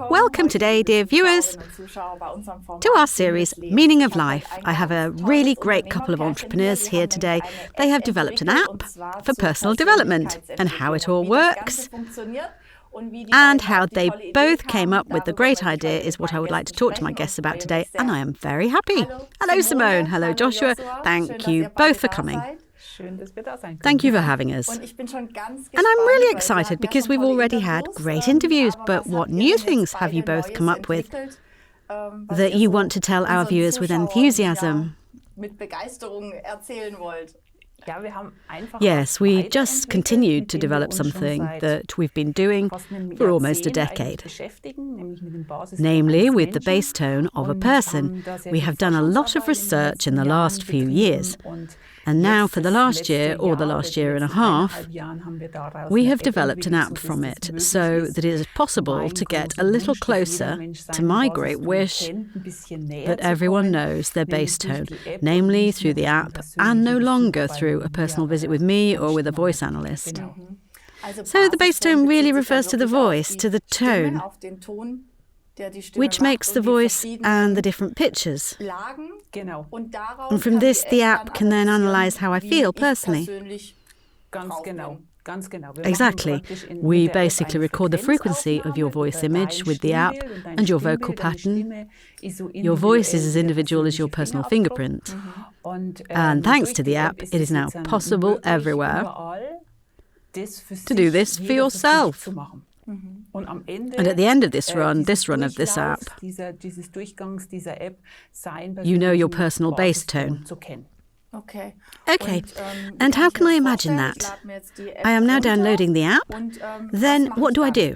Welcome today, dear viewers, to our series, Meaning of Life. I have a really great couple of entrepreneurs here today. They have developed an app for personal development, and how it all works and how they both came up with the great idea is what I would like to talk to my guests about today, and I am very happy. Hello Simone, hello Joshua, thank you both for coming. Thank you for having us. And I'm really excited because we've already had great interviews, but what new things have you both come up with that you want to tell our viewers with enthusiasm? Yes, we just continued to develop something that we've been doing for almost a decade, namely with the bass tone of a person. We have done a lot of research in the last few years, and now for the last year, or the last year and a half, we have developed an app from it so that it is possible to get a little closer to my great wish that everyone knows their bass tone, namely through the app and no longer through a personal visit with me or with a voice analyst. So the bass tone really refers to the voice, to the tone, which makes the voice and the different pitches. And from this, the app can then analyse how I feel personally. Exactly. We basically record the frequency of your voice image with the app and your vocal pattern. Your voice is as individual as your personal fingerprint. And thanks to the app, it is now possible everywhere to do this for yourself. And at the end of this run of this app, you know your personal bass tone. Okay, and how can I imagine that? I am now downloading the app. Then what do I do?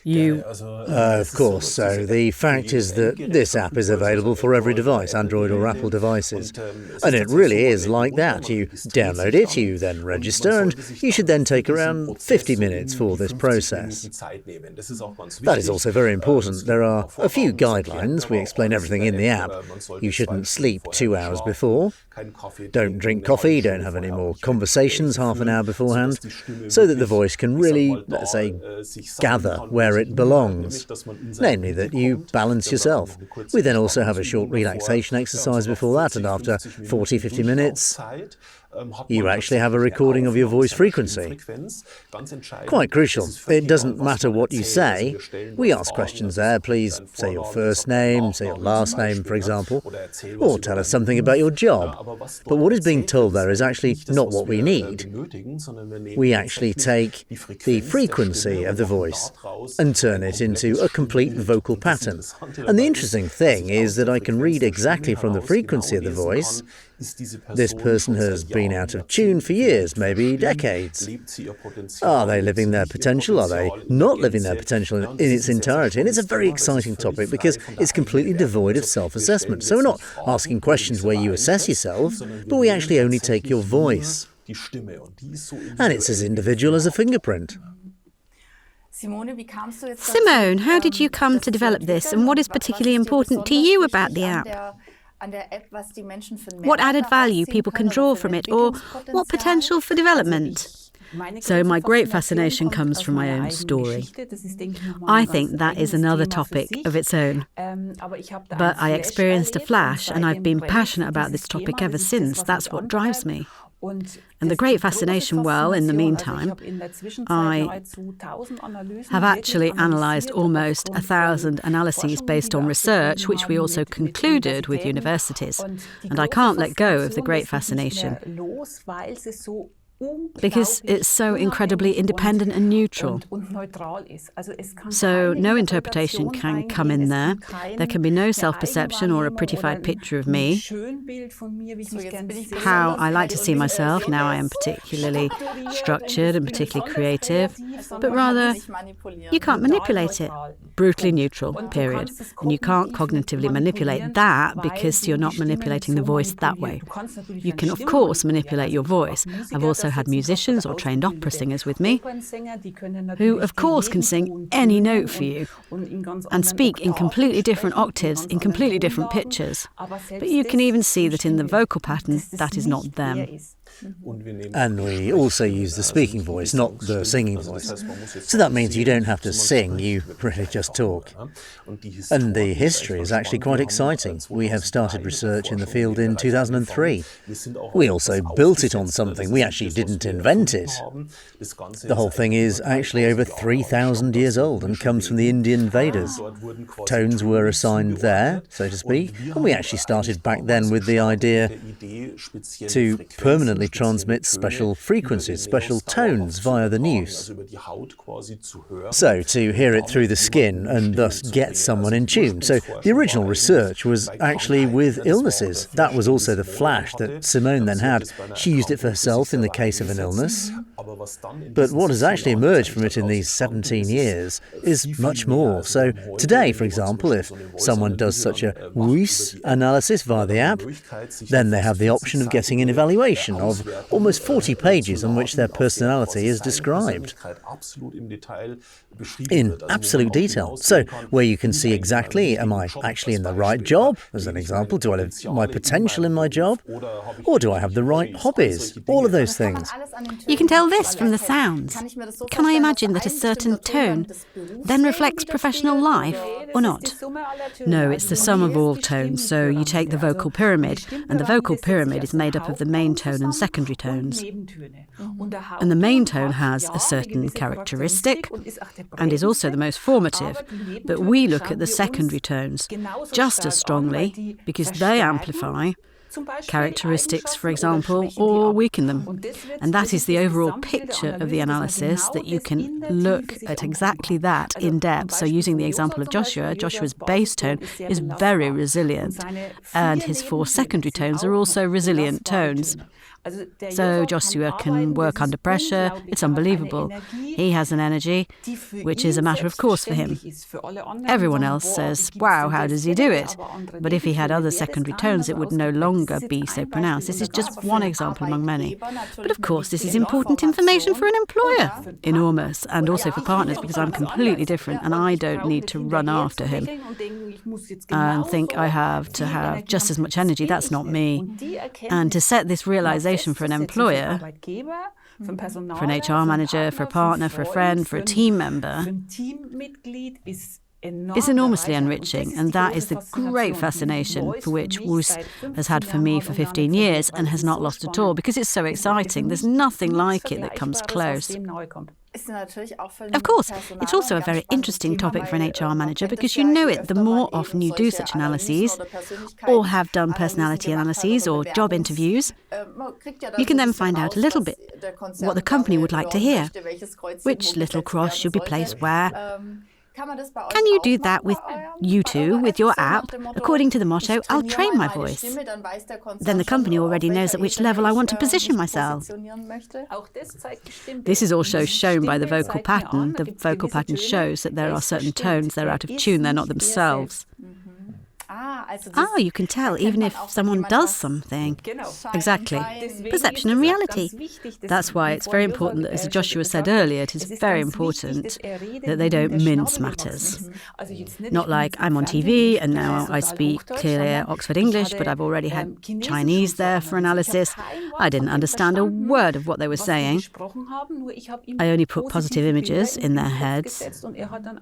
Of course. So the fact is that this app is available for every device, Android or Apple devices. And it really is like that. You download it, you then register, and you should then take around 50 minutes for this process. That is also very important. There are a few guidelines. We explain everything in the app. You shouldn't sleep 2 hours before. Don't drink coffee, don't have any more conversations half an hour beforehand, so that the voice can really, let's say, gather where it belongs, namely that you balance yourself. We then also have a short relaxation exercise before that, and after 40-50 minutes, you actually have a recording of your voice frequency. Quite crucial. It doesn't matter what you say. We ask questions there. Please say your first name, say your last name, for example, or tell us something about your job. But what is being told there is actually not what we need. We actually take the frequency of the voice and turn it into a complete vocal pattern. And the interesting thing is that I can read exactly from the frequency of the voice. This person has been out of tune for years, maybe decades. Are they living their potential? Are they not living their potential in its entirety? And it's a very exciting topic because it's completely devoid of self-assessment. So we're not asking questions where you assess yourself, but we actually only take your voice. And it's as individual as a fingerprint. Simone, how did you come to develop this, and what is particularly important to you about the app? What added value people can draw from it, or what potential for development? So my great fascination comes from my own story. I think that is another topic of its own. But I experienced a flash, and I've been passionate about this topic ever since. That's what drives me. And the great fascination, well, in the meantime, I have actually analysed almost 1,000 analyses based on research, which we also concluded with universities. And I can't let go of the great fascination, because it's so incredibly independent and neutral. So no interpretation can come in there. There can be no self-perception or a prettified picture of me. How I like to see myself, now I am particularly structured and particularly creative, but rather, you can't manipulate it. Brutally neutral, period. And you can't cognitively manipulate that because you're not manipulating the voice that way. You can, of course, manipulate your voice. I've also had musicians or trained opera singers with me, who of course can sing any note for you and speak in completely different octaves, in completely different pitches. But you can even see that in the vocal pattern, that is not them. And we also use the speaking voice, not the singing voice. So that means you don't have to sing, you really just talk. And the history is actually quite exciting. We have started research in the field in 2003. We also built it on something. We actually didn't invent it. The whole thing is actually over 3,000 years old and comes from the Indian Vedas. Tones were assigned there, so to speak, and we actually started back then with the idea to permanently transmit special frequencies, special tones via the nous. So to hear it through the skin and thus get someone in tune. So the original research was actually with illnesses. That was also the flash that Simone then had. She used it for herself in the case of an illness. But what has actually emerged from it in these 17 years is much more. So today, for example, if someone does such a Wooyce analysis via the app, then they have the option of getting an evaluation of almost 40 pages on which their personality is described in absolute detail. So where you can see exactly, am I actually in the right job? As an example, do I have my potential in my job? Or do I have the right hobbies? All of those things. You can tell this from the sounds. Can I imagine that a certain tone then reflects professional life or not? No, it's the sum of all tones. So you take the vocal pyramid, and the vocal pyramid is made up of the main tone and secondary tones. And the main tone has a certain characteristic and is also the most formative. But we look at the secondary tones just as strongly because they amplify characteristics, for example, or weaken them. And that is the overall picture of the analysis, that you can look at exactly that in depth. So using the example of Joshua's bass tone is very resilient, and his 4 secondary tones are also resilient tones. So Josua can work under pressure. It's unbelievable. He has an energy which is a matter of course for him. Everyone else says, wow, how does he do it? But if he had other secondary tones, it would no longer be so pronounced. This is just one example among many. But of course, this is important information for an employer. Enormous. And also for partners, because I'm completely different and I don't need to run after him and think I have to have just as much energy. That's not me. And to set this realization for an employer, for an HR manager, for a partner, for a friend, for a team member, is enormously enriching, and that is the great fascination for which Wooyce has had for me for 15 years and has not lost at all, because it's so exciting. There's nothing like it that comes close. Of course, it's also a very interesting topic for an HR manager, because you know it, the more often you do such analyses or have done personality analyses or job interviews, you can then find out a little bit what the company would like to hear, which little cross should be placed where. Can you do that with you two, with your app, according to the motto, I'll train my voice? Then the company already knows at which level I want to position myself. This is also shown by the vocal pattern. The vocal pattern shows that there are certain tones that are out of tune, they're not themselves. You can tell even if someone does something. Exactly. Perception and reality. That's why it's very important that, as Josua said earlier, it is very important that they don't mince matters. Not like I'm on TV and now I speak clear Oxford English, but I've already had Chinese there for analysis. I didn't understand a word of what they were saying. I only put positive images in their heads,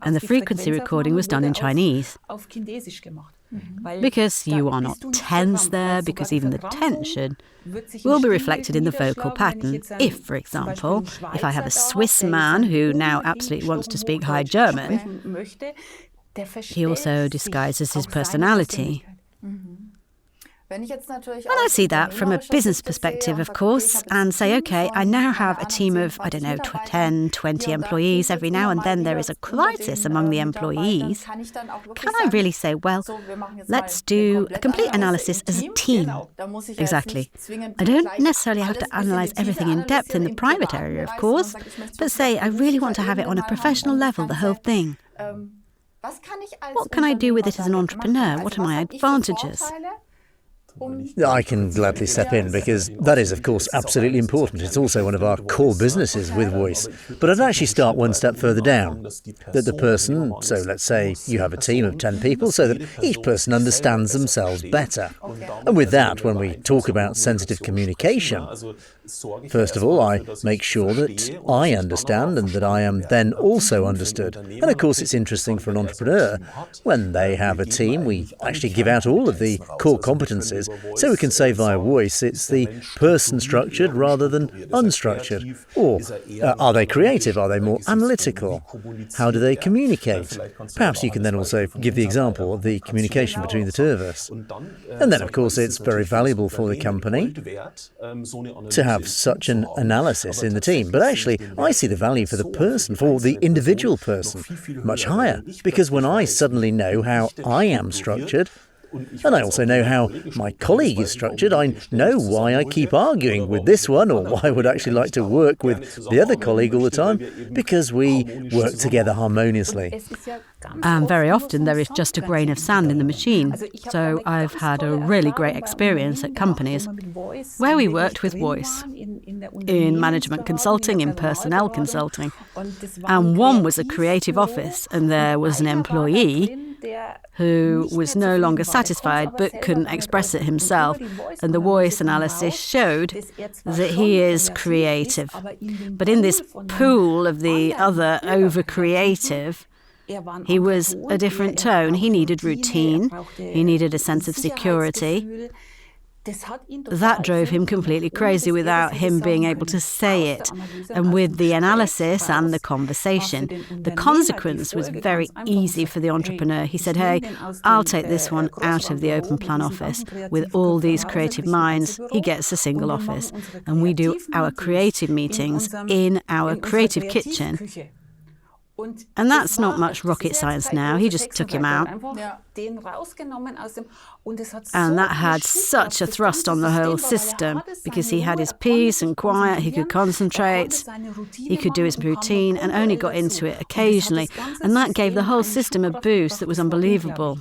and the frequency recording was done in Chinese. Because you are not tense there, because even the tension will be reflected in the vocal pattern. If, for example, if I have a Swiss man who now absolutely wants to speak High German, he also disguises his personality. And I see that from a business perspective, of course, and say, OK, I now have a team of, 10, 20 employees. Every now and then there is a crisis among the employees. Can I really say, well, let's do a complete analysis as a team? Exactly. I don't necessarily have to analyse everything in depth in the private area, of course, but say I really want to have it on a professional level, the whole thing. What can I do with it as an entrepreneur? What are my advantages? I can gladly step in because that is, of course, absolutely important. It's also one of our core businesses with Wooyce. But I'd actually start one step further down. That the person, so let's say you have a team of 10 people, so that each person understands themselves better. And with that, when we talk about sensitive communication, first of all, I make sure that I understand and that I am then also understood. And of course, it's interesting for an entrepreneur. When they have a team, we actually give out all of the core competencies. So we can say via Wooyce, it's the person structured rather than unstructured. Or are they creative? Are they more analytical? How do they communicate? Perhaps you can then also give the example of the communication between the two of us. And then, of course, it's very valuable for the company to have such an analysis in the team. But actually, I see the value for the person, for the individual person, much higher. Because when I suddenly know how I am structured, and I also know how my colleague is structured, I know why I keep arguing with this one or why I would actually like to work with the other colleague all the time, because we work together harmoniously. And very often there is just a grain of sand in the machine. So I've had a really great experience at companies where we worked with Wooyce, in management consulting, in personnel consulting. And one was a creative office, and there was an employee who was no longer satisfied but couldn't express it himself. And the Wooyce analysis showed that he is creative. But in this pool of the other over-creative, he was a different tone. He needed routine. He needed a sense of security. That drove him completely crazy without him being able to say it. And with the analysis and the conversation, the consequence was very easy for the entrepreneur. He said, hey, I'll take this one out of the open plan office. With all these creative minds, he gets a single office. And we do our creative meetings in our creative kitchen. And that's not much rocket science now. He just took him out. And that had such a thrust on the whole system because he had his peace and quiet, he could concentrate, he could do his routine and only got into it occasionally. And that gave the whole system a boost that was unbelievable,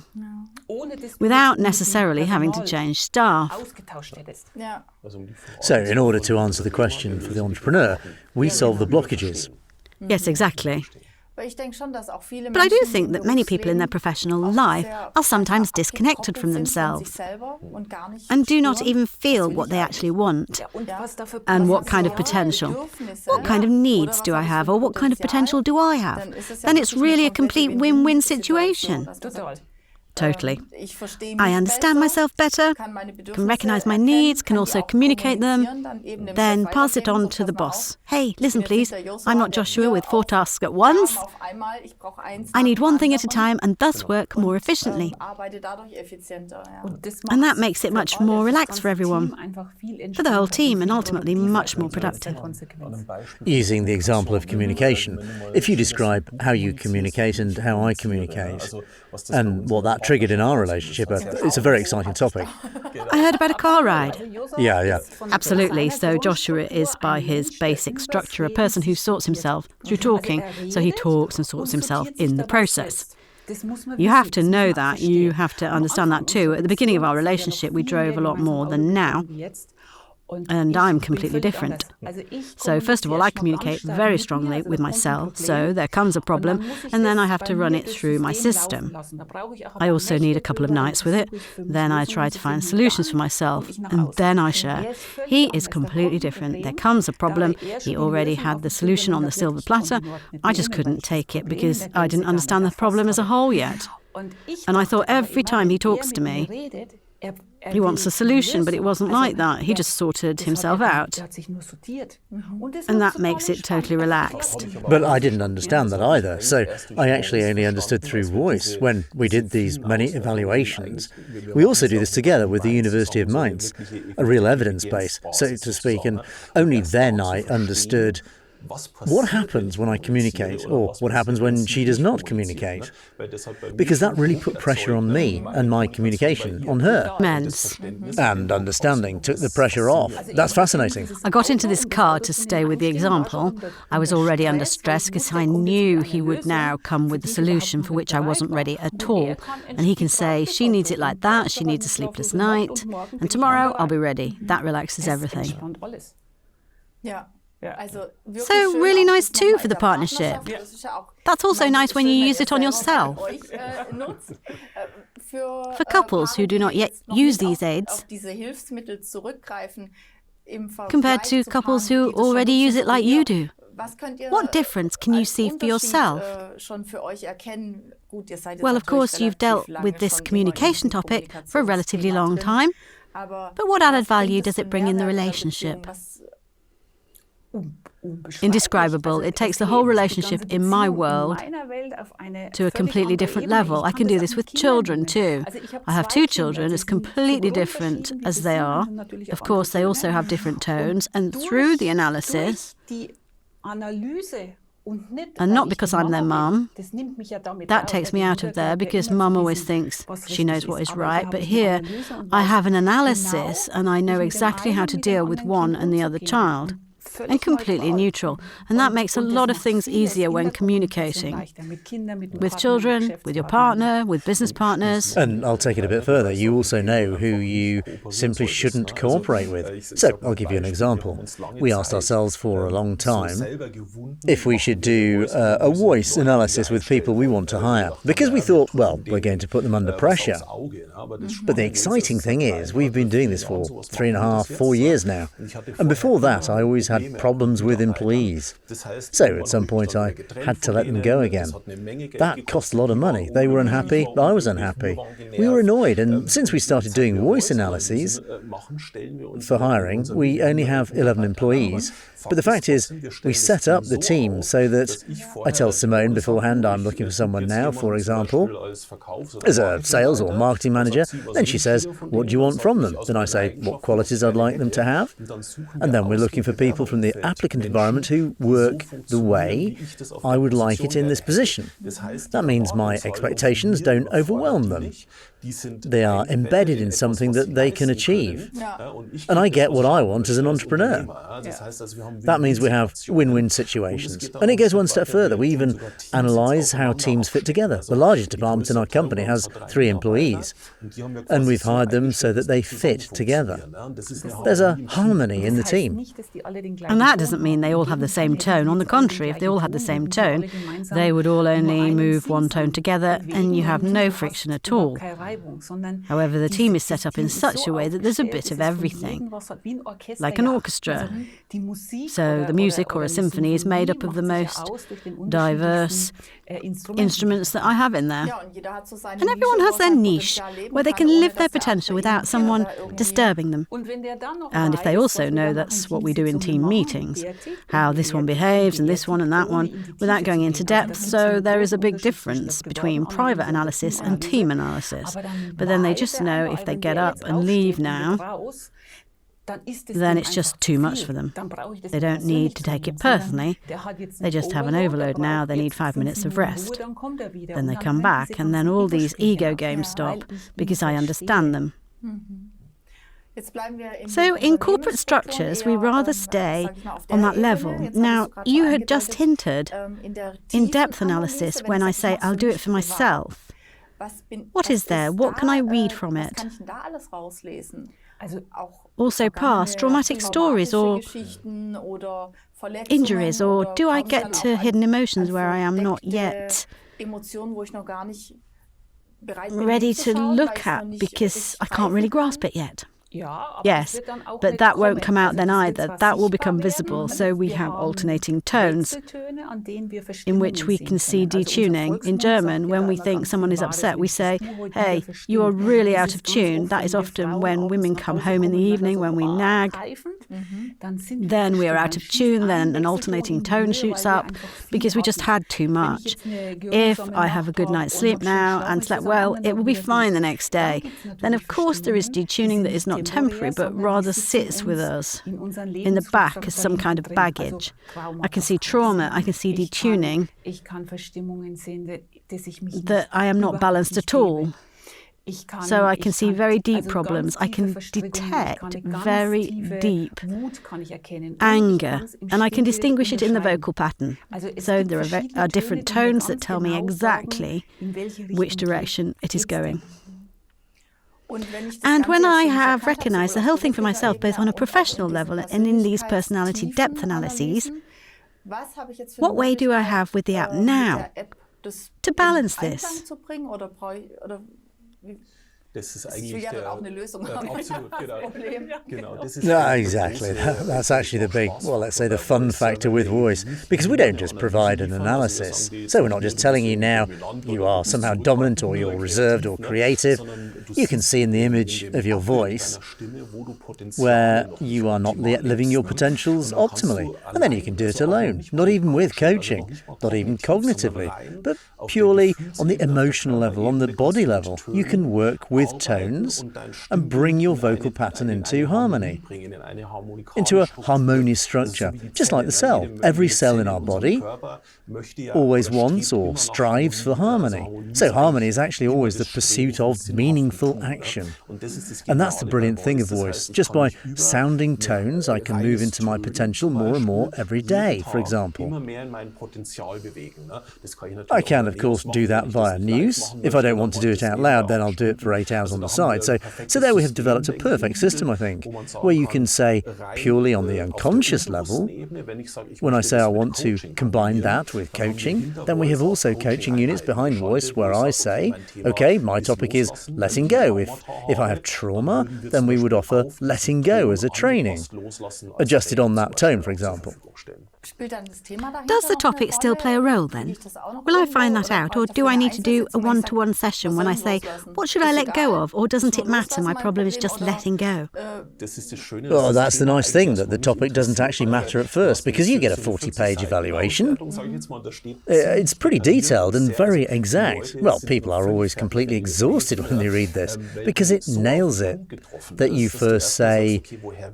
without necessarily having to change staff. So in order to answer the question for the entrepreneur, we solve the blockages. Yes, exactly. But I do think that many people in their professional life are sometimes disconnected from themselves and do not even feel what they actually want and what kind of potential. What kind of needs do I have, or what kind of potential do I have? Then it's really a complete win-win situation. Totally. I understand myself better, can recognise my needs, can also communicate them, then pass it on to the boss. Hey, listen please, I'm not Joshua with 4 tasks at once. I need one thing at a time and thus work more efficiently. And that makes it much more relaxed for everyone, for the whole team, and ultimately much more productive. Using the example of communication, if you describe how you communicate and how I communicate, and what that triggered in our relationship, it's a very exciting topic. I heard about a car ride. Yeah. Absolutely. So Joshua is, by his basic structure, a person who sorts himself through talking. So he talks and sorts himself in the process. You have to know that. You have to understand that too. At the beginning of our relationship, we drove a lot more than now. And I'm completely different. So first of all, I communicate very strongly with myself. So there comes a problem, and then I have to run it through my system. I also need a couple of nights with it. Then I try to find solutions for myself, and then I share. He is completely different. There comes a problem. He already had the solution on the silver platter. I just couldn't take it because I didn't understand the problem as a whole yet. And I thought every time he talks to me, he wants a solution, but it wasn't like that. He just sorted himself out. And that makes it totally relaxed. But I didn't understand that either. So I actually only understood through Wooyce when we did these many evaluations. We also do this together with the University of Mainz, a real evidence base, so to speak. And only then I understood What happens when I communicate, or what happens when she does not communicate? Because that really put pressure on me and my communication on her. Men's. And understanding took the pressure off. That's fascinating. I got into this car to stay with the example. I was already under stress because I knew he would now come with the solution for which I wasn't ready at all. And he can say, she needs it like that, she needs a sleepless night, and tomorrow I'll be ready. That relaxes everything. So really nice too for the partnership. That's also nice when you use it on yourself. For couples who do not yet use these aids, compared to couples who already use it like you do, what difference can you see for yourself? Well, of course, you've dealt with this communication topic for a relatively long time, but what added value does it bring in the relationship? Indescribable. It takes the whole relationship in my world to a completely different level. I can do this with children too. I have 2 children, as completely different as they are. Of course, they also have different tones, and through the analysis, and not because I'm their mum, that takes me out of there, because mum always thinks she knows what is right. But here, I have an analysis and I know exactly how to deal with one and the other child. And completely neutral. And that makes a lot of things easier when communicating. With children, with your partner, with business partners. And I'll take it a bit further. You also know who you simply shouldn't cooperate with. So I'll give you an example. We asked ourselves for a long time if we should do a Wooyce analysis with people we want to hire. Because we thought, well, we're going to put them under pressure. But the exciting thing is, we've been doing this for 3.5, 4 years now. And before that, I always had problems with employees. So at some point I had to let them go again. That cost a lot of money. They were unhappy, I was unhappy. We were annoyed, and since we started doing Wooyce analyses for hiring, we only have 11 employees. But the fact is, we set up the team so that I tell Simone beforehand I'm looking for someone now, for example, as a sales or marketing manager. Then she says, what do you want from them? Then I say what qualities I'd like them to have. And then we're looking for people from the applicant environment who work the way I would like it in this position. That means my expectations don't overwhelm them. They are embedded in something that they can achieve. And I get what I want as an entrepreneur. That means we have win-win situations. And it goes one step further. We even analyse how teams fit together. The largest department in our company has 3 employees. And we've hired them so that they fit together. There's a harmony in the team. And that doesn't mean they all have the same tone. On the contrary, if they all had the same tone, they would all only move one tone together and you have no friction at all. However, the team is set up in such a way that there's a bit of everything, like an orchestra. So the music or a symphony is made up of the most diverse instruments that I have in there. And everyone has their niche where they can live their potential without someone disturbing them. And if they also know that's what we do in team meetings, how this one behaves and this one and that one, without going into depth, so there is a big difference between private analysis and team analysis. But then they just know if they get up and leave now, then it's just too much for them. They don't need to take it personally. They just have an overload now. They need 5 minutes of rest. Then they come back, and then all these ego games stop because I understand them. So in corporate structures, we rather stay on that level. Now, you had just hinted in-depth analysis when I say I'll do it for myself. What is there? What can I read from it? Also past traumatic stories or injuries, or do I get to hidden emotions where I am not yet ready to look at because I can't really grasp it yet? Yes, but that won't come out then either. That will become visible. So we have alternating tones in which we can see detuning. In German, when we think someone is upset, we say, hey, you are really out of tune. That is often when women come home in the evening, when we nag. Then we are out of tune, then an alternating tone shoots up because we just had too much. If I have a good night's sleep now and slept well, it will be fine the next day. Then of course there is detuning that is not not temporary, but rather sits with us in the back as some kind of baggage. I can see trauma, I can see detuning, that I am not balanced at all. So I can see very deep problems. I can detect very deep anger, and I can distinguish it in the vocal pattern. So there are different tones that tell me exactly which direction it is going. And when I have recognised the whole thing for myself, both on a professional level and in these personality depth analyses, what way do I have with the app now to balance this? Das ist eigentlich absolut, genau. No, exactly. That's actually the big, well, let's say the fun factor with Wooyce, because we don't just provide an analysis. So we're not just telling you now you are somehow dominant or you're reserved or creative. You can see in the image of your voice where you are not yet living your potentials optimally. And then you can do it alone, not even with coaching, not even cognitively, but purely on the emotional level, on the body level. You can work with tones and bring your vocal pattern into harmony, into a harmonious structure, just like the cell. Every cell in our body always wants or strives for harmony. So harmony is actually always the pursuit of meaningful action. And that's the brilliant thing of Wooyce. Just by sounding tones, I can move into my potential more and more every day, for example. I can, of course, do that via news. If I don't want to do it out loud, then I'll do it for 8 hours on the side. So there we have developed a perfect system, I think, where you can say purely on the unconscious level, when I say I want to combine that with coaching, then we have also coaching units behind Wooyce where I say, okay, my topic is letting go. If I have trauma, then we would offer letting go as a training, adjusted on that tone, for example. Does the topic still play a role then? Will I find that out, or do I need to do a one-to-one session when I say, what should I let go of, or doesn't it matter, my problem is just letting go? Well, that's the nice thing, that the topic doesn't actually matter at first, because you get a 40-page evaluation. It's pretty detailed and very exact. Well, people are always completely exhausted when they read this, because it nails it. That you first say,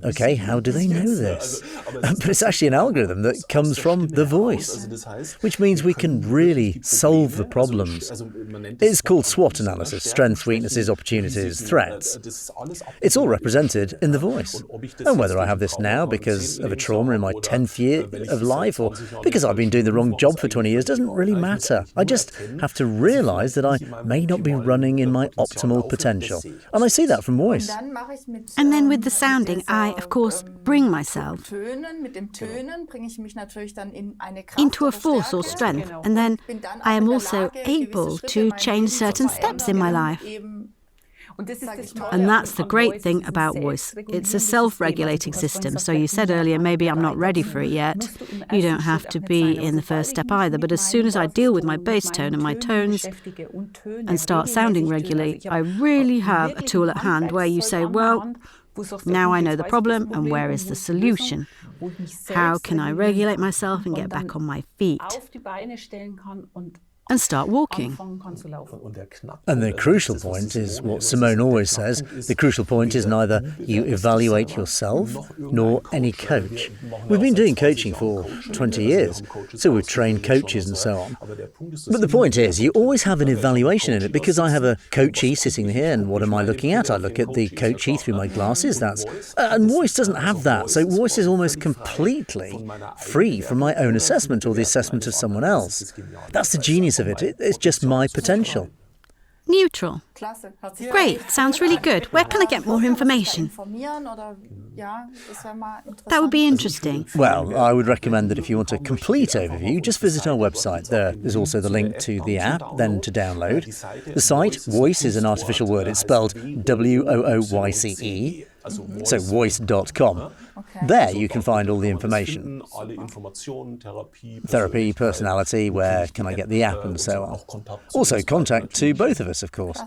okay, how do they know this? But it's actually an algorithm that comes from the voice, which means we can really solve the problems. It's called SWOT analysis: strengths, weaknesses, opportunities, threats. It's all represented in the voice. And whether I have this now because of a trauma in my 10th year of life or because I've been doing the wrong job for 20 years doesn't really matter. I just have to realise that I may not be running in my optimal potential. And I see that from Wooyce. And then with the sounding, I, of course, bring myself into a force or strength, and then I am also able to change certain steps in my life. And that's the great thing about Wooyce. It's a self-regulating system. So you said earlier, maybe I'm not ready for it yet. You don't have to be in the first step either. But as soon as I deal with my bass tone and my tones and start sounding regularly, I really have a tool at hand where you say, well, now I know the problem, and where is the solution? How can I regulate myself and get back on my feet? And start walking. And the crucial point is what Simone always says: the crucial point is neither you evaluate yourself nor any coach. We've been doing coaching for 20 years, so we've trained coaches and so on. But the point is, you always have an evaluation in it, because I have a coachee sitting here, and what am I looking at? I look at the coachee through my glasses. And Wooyce doesn't have that, so Wooyce is almost completely free from my own assessment or the assessment of someone else. That's the genius of it. It's just my potential. Neutral. Great, sounds really good. Where can I get more information? That would be interesting. Well, I would recommend that if you want a complete overview, just visit our website. There is also the link to the app, then to download. The site, Wooyce, is an artificial word. It's spelled Wooyce, so Wooyce.com. There you can find all the information. Therapy, personality, where can I get the app, and so on. Also contact to both of us, of course.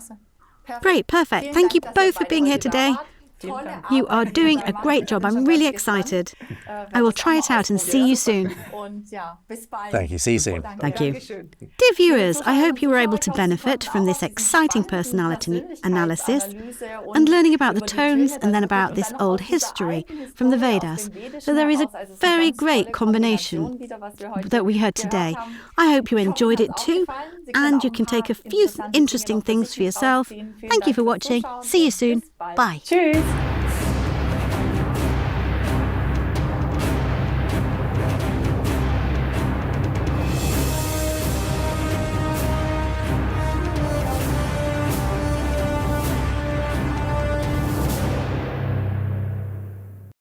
Great, perfect. Thank you both for being here today. You are doing a great job. I'm really excited. I will try it out and see you soon. Thank you. See you soon. Thank you. Dear viewers, I hope you were able to benefit from this exciting personality analysis and learning about the tones and then about this old history from the Vedas. So there is a very great combination that we heard today. I hope you enjoyed it too, and you can take a few interesting things for yourself. Thank you for watching. See you soon. Bye. Tschüss.